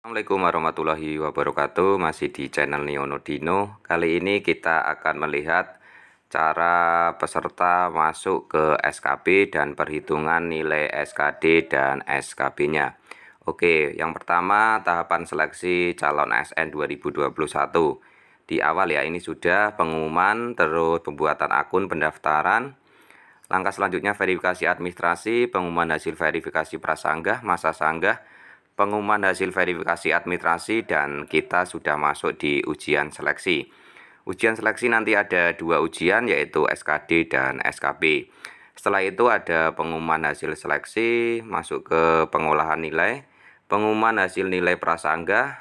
Assalamualaikum warahmatullahi wabarakatuh. Masih di channel Niono Dino. Kali ini kita akan melihat cara peserta masuk ke SKB dan perhitungan nilai SKD dan SKB-nya. Oke, yang pertama tahapan seleksi calon ASN 2021. Di awal ya, ini sudah pengumuman, terus pembuatan akun pendaftaran. Langkah selanjutnya verifikasi administrasi, pengumuman hasil verifikasi prasanggah, masa sanggah, pengumuman hasil verifikasi administrasi, dan kita sudah masuk di ujian seleksi. Ujian seleksi nanti ada dua ujian, yaitu SKD dan SKB. Setelah itu ada pengumuman hasil seleksi, masuk ke pengolahan nilai, pengumuman hasil nilai prasanggah,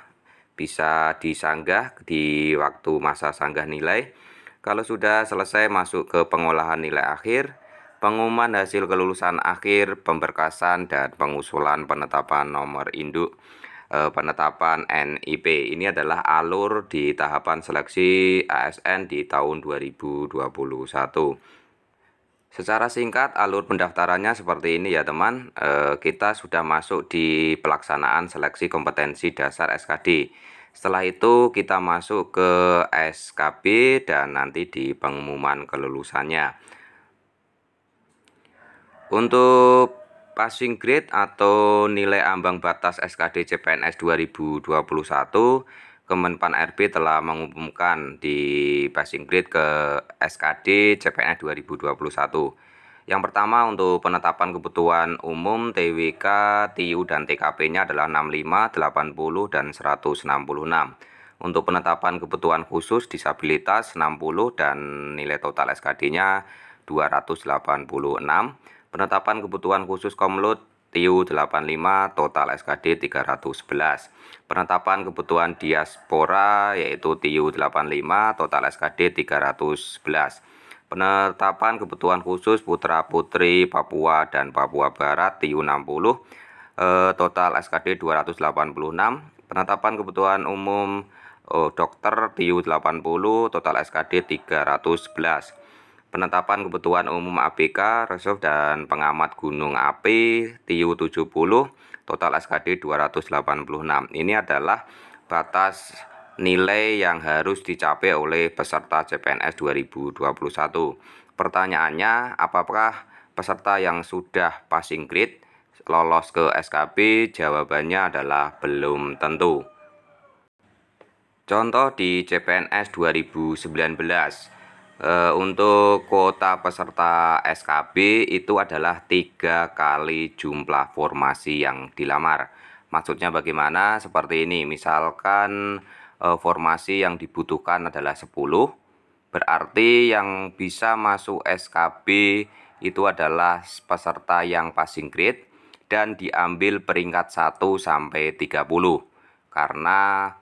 bisa disanggah di waktu masa sanggah nilai. Kalau sudah selesai masuk ke pengolahan nilai akhir, pengumuman hasil kelulusan akhir, pemberkasan, dan pengusulan penetapan nomor induk penetapan NIP. Ini adalah alur di tahapan seleksi ASN di tahun 2021. Secara singkat alur pendaftarannya seperti ini ya teman. Kita sudah masuk di pelaksanaan seleksi kompetensi dasar SKD. Setelah itu kita masuk ke SKB dan nanti di pengumuman kelulusannya. Untuk passing grade atau nilai ambang batas SKD CPNS 2021, Kemenpan RB telah mengumumkan di passing grade ke SKD CPNS 2021. Yang pertama untuk penetapan kebutuhan umum TWK, TIU, dan TKP-nya adalah 65, 80, dan 166. Untuk penetapan kebutuhan khusus disabilitas 60 dan nilai total SKD-nya 286. Penetapan kebutuhan khusus Komlut TIU 85, total SKD 311. Penetapan kebutuhan diaspora yaitu TIU 85, total SKD 311. Penetapan kebutuhan khusus putra-putri Papua dan Papua Barat TIU 60, total SKD 286. Penetapan kebutuhan umum dokter TIU 80, total SKD 311. Penetapan kebutuhan umum ABK, Reserve, dan pengamat gunung api TIU 70, total SKD 286. Ini adalah batas nilai yang harus dicapai oleh peserta CPNS 2021. Pertanyaannya, apakah peserta yang sudah passing grade lolos ke SKB? Jawabannya adalah belum tentu. Contoh di CPNS 2019. Untuk kuota peserta SKB itu adalah 3 kali jumlah formasi yang dilamar. Maksudnya bagaimana? Seperti ini, misalkan formasi yang dibutuhkan adalah 10, berarti yang bisa masuk SKB itu adalah peserta yang passing grade dan diambil peringkat 1 sampai 30, karena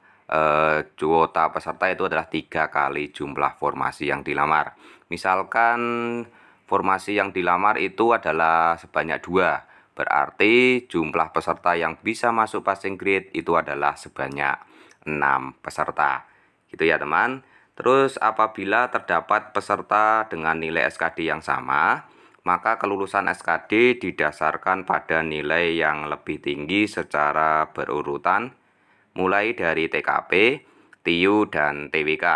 kuota peserta itu adalah 3 kali jumlah formasi yang dilamar. Misalkan formasi yang dilamar itu adalah sebanyak 2, berarti jumlah peserta yang bisa masuk passing grade itu adalah sebanyak 6 peserta. Gitu ya teman. Terus apabila terdapat peserta dengan nilai SKD yang sama, maka kelulusan SKD didasarkan pada nilai yang lebih tinggi secara berurutan, mulai dari TKP, TIU, dan TWK.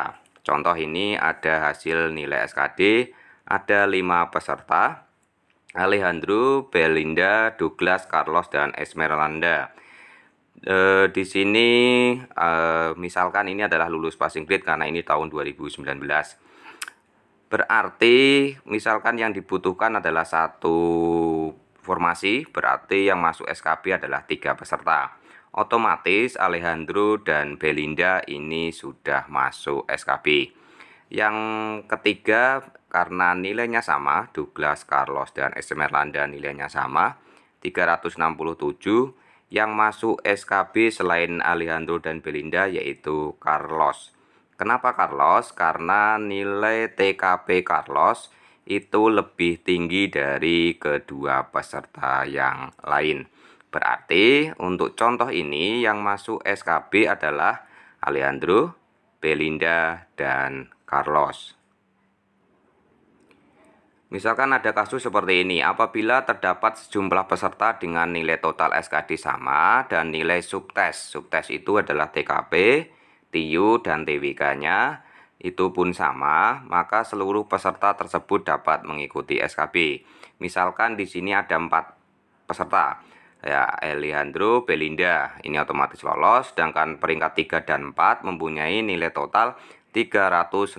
Contoh ini ada hasil nilai SKD, ada 5 peserta: Alejandro, Belinda, Douglas, Carlos, dan Esmeralda. Di sini misalkan ini adalah lulus passing grade karena ini tahun 2019. Berarti misalkan yang dibutuhkan adalah 1 formasi, berarti yang masuk SKB adalah 3 peserta. Otomatis Alejandro dan Belinda ini sudah masuk SKB. Yang ketiga, karena nilainya sama, Douglas, Carlos, dan Esmeralda nilainya sama, 367. Yang masuk SKB selain Alejandro dan Belinda yaitu Carlos. Kenapa Carlos? Karena nilai TKP Carlos itu lebih tinggi dari kedua peserta yang lain. Berarti untuk contoh ini yang masuk SKB adalah Alejandro, Belinda, dan Carlos. Misalkan ada kasus seperti ini, apabila terdapat sejumlah peserta dengan nilai total SKD sama dan nilai subtes. Subtes itu adalah TKP, TIU, dan TWK-nya itu pun sama, maka seluruh peserta tersebut dapat mengikuti SKB. Misalkan di sini ada 4 peserta. Ya, Eliandro, Belinda, ini otomatis lolos, sedangkan peringkat 3 dan 4 mempunyai nilai total 367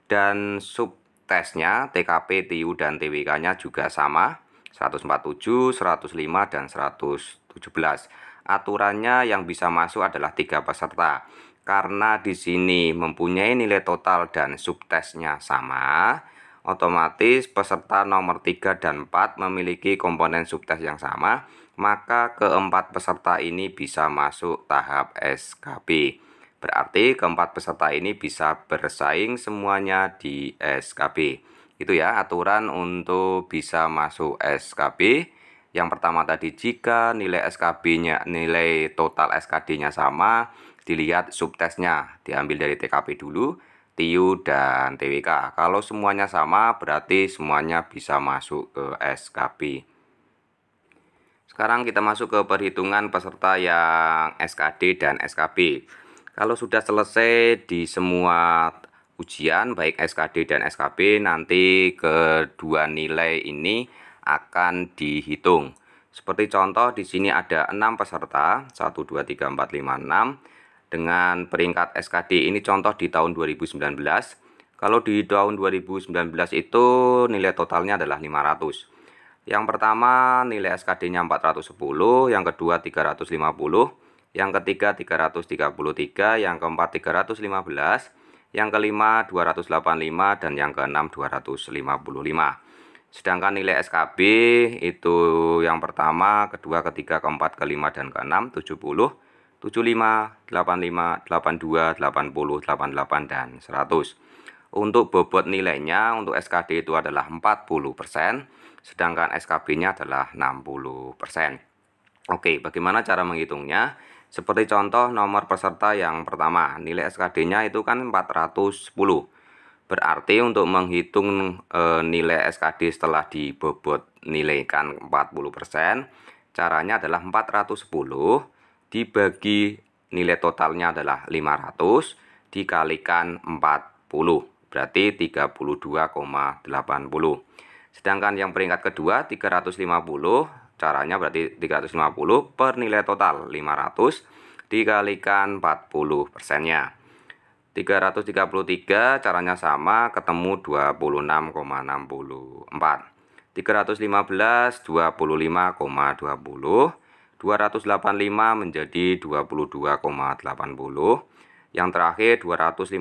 dan subtesnya TKP, TIU, dan TWK-nya juga sama 147, 105, dan 117. Aturannya yang bisa masuk adalah 3 peserta. Karena di sini mempunyai nilai total dan subtesnya sama, otomatis peserta nomor 3 dan 4 memiliki komponen subtes yang sama, maka keempat peserta ini bisa masuk tahap SKB. Berarti keempat peserta ini bisa bersaing semuanya di SKB. Itu ya aturan untuk bisa masuk SKB. Yang pertama tadi, jika nilai SKB-nya, nilai total SKD-nya sama, dilihat subtesnya, diambil dari TKP dulu, TIU, dan TWK. Kalau semuanya sama, berarti semuanya bisa masuk ke SKB. Sekarang kita masuk ke perhitungan peserta yang SKD dan SKB. Kalau sudah selesai di semua ujian, baik SKD dan SKB, nanti kedua nilai ini akan dihitung. Seperti contoh di sini ada 6 peserta, 1, 2, 3, 4, 5, 6 dengan peringkat SKD. Ini contoh di tahun 2019. Kalau di tahun 2019 itu nilai totalnya adalah 500. Yang pertama nilai SKD-nya 410, yang kedua 350, yang ketiga 333, yang keempat 315, yang kelima 285, dan yang keenam 255. Sedangkan nilai SKB itu yang pertama, kedua, ketiga, keempat, kelima, dan keenam 70, 75, 85, 82, 80, 88, dan 100. Untuk bobot nilainya untuk SKD itu adalah 40%, sedangkan SKB-nya adalah 60%. Oke, bagaimana cara menghitungnya? Seperti contoh nomor peserta yang pertama, nilai SKD-nya itu kan 410. Berarti untuk menghitung nilai SKD setelah dibobot nilaikan 40%, caranya adalah 410 dibagi nilai totalnya adalah 500 dikalikan 40, berarti 32,80. Sedangkan yang peringkat kedua 350, caranya berarti 350 per nilai total 500 dikalikan 40%-nya. 333 caranya sama, ketemu 26,64. 315 25,20. 285 menjadi 22,80. Yang terakhir 255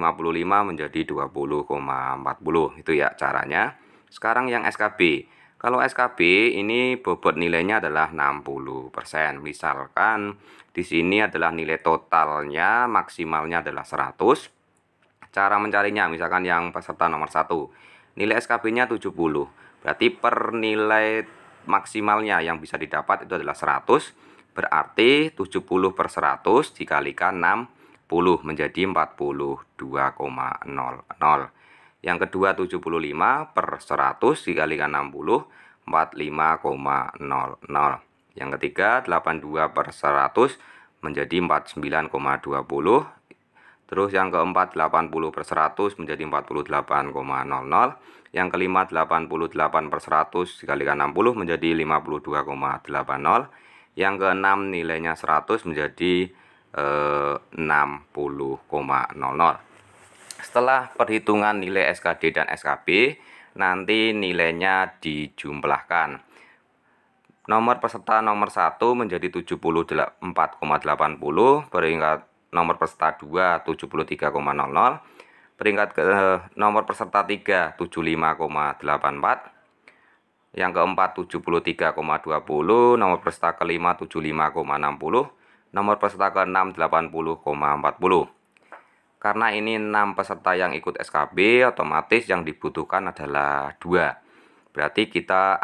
menjadi 20,40. Itu ya caranya. Sekarang yang SKB. Kalau SKB ini bobot nilainya adalah 60%. Misalkan di sini adalah nilai totalnya maksimalnya adalah 100. Cara mencarinya, misalkan yang peserta nomor 1, nilai SKB-nya 70. Berarti per nilai maksimalnya yang bisa didapat itu adalah 100. Berarti 70 per 100 dikalikan 60 menjadi 42,00. Yang kedua 75 per 100 dikalikan 60, 45,00. Yang ketiga 82 per 100 menjadi 49,20. Terus yang keempat 80 per 100 menjadi 48,00. Yang kelima 88 per 100 dikalikan 60 menjadi 52,80. Yang keenam nilainya 100 menjadi 60,00. Setelah perhitungan nilai SKD dan SKB, nanti nilainya dijumlahkan. Nomor peserta nomor 1 menjadi 74,80, peringkat nomor peserta 2 73,00, peringkat nomor peserta 3 75,84, yang keempat 73,20, nomor peserta kelima 75,60, nomor peserta keenam 80,40. Karena ini 6 peserta yang ikut SKB, otomatis yang dibutuhkan adalah 2. Berarti kita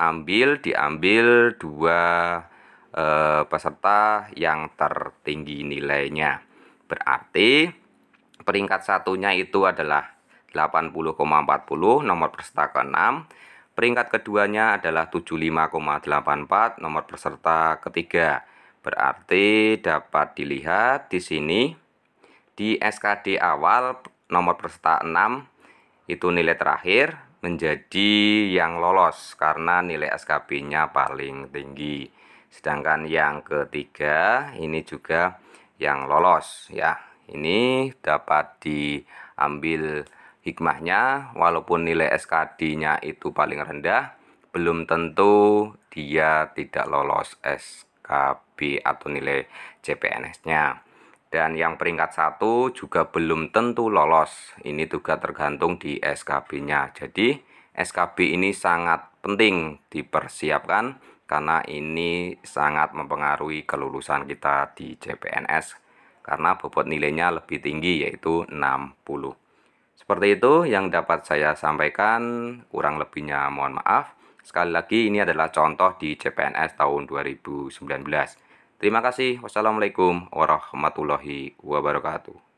diambil 2 peserta yang tertinggi nilainya. Berarti peringkat satunya itu adalah 80,40, nomor peserta ke-6. Peringkat keduanya adalah 75,84, nomor peserta ketiga. Berarti dapat dilihat di sini di SKD awal nomor peserta 6 itu nilai terakhir menjadi yang lolos karena nilai SKB-nya paling tinggi. Sedangkan yang ketiga ini juga yang lolos ya. Ini dapat diambil hikmahnya, walaupun nilai SKD-nya itu paling rendah, belum tentu dia tidak lolos SKB atau nilai CPNS-nya. Dan yang peringkat 1 juga belum tentu lolos. Ini juga tergantung di SKB-nya. Jadi SKB ini sangat penting dipersiapkan karena ini sangat mempengaruhi kelulusan kita di CPNS karena bobot nilainya lebih tinggi, yaitu 60. Seperti itu yang dapat saya sampaikan, kurang lebihnya mohon maaf. Sekali lagi ini adalah contoh di CPNS tahun 2019. Terima kasih. Wassalamualaikum warahmatullahi wabarakatuh.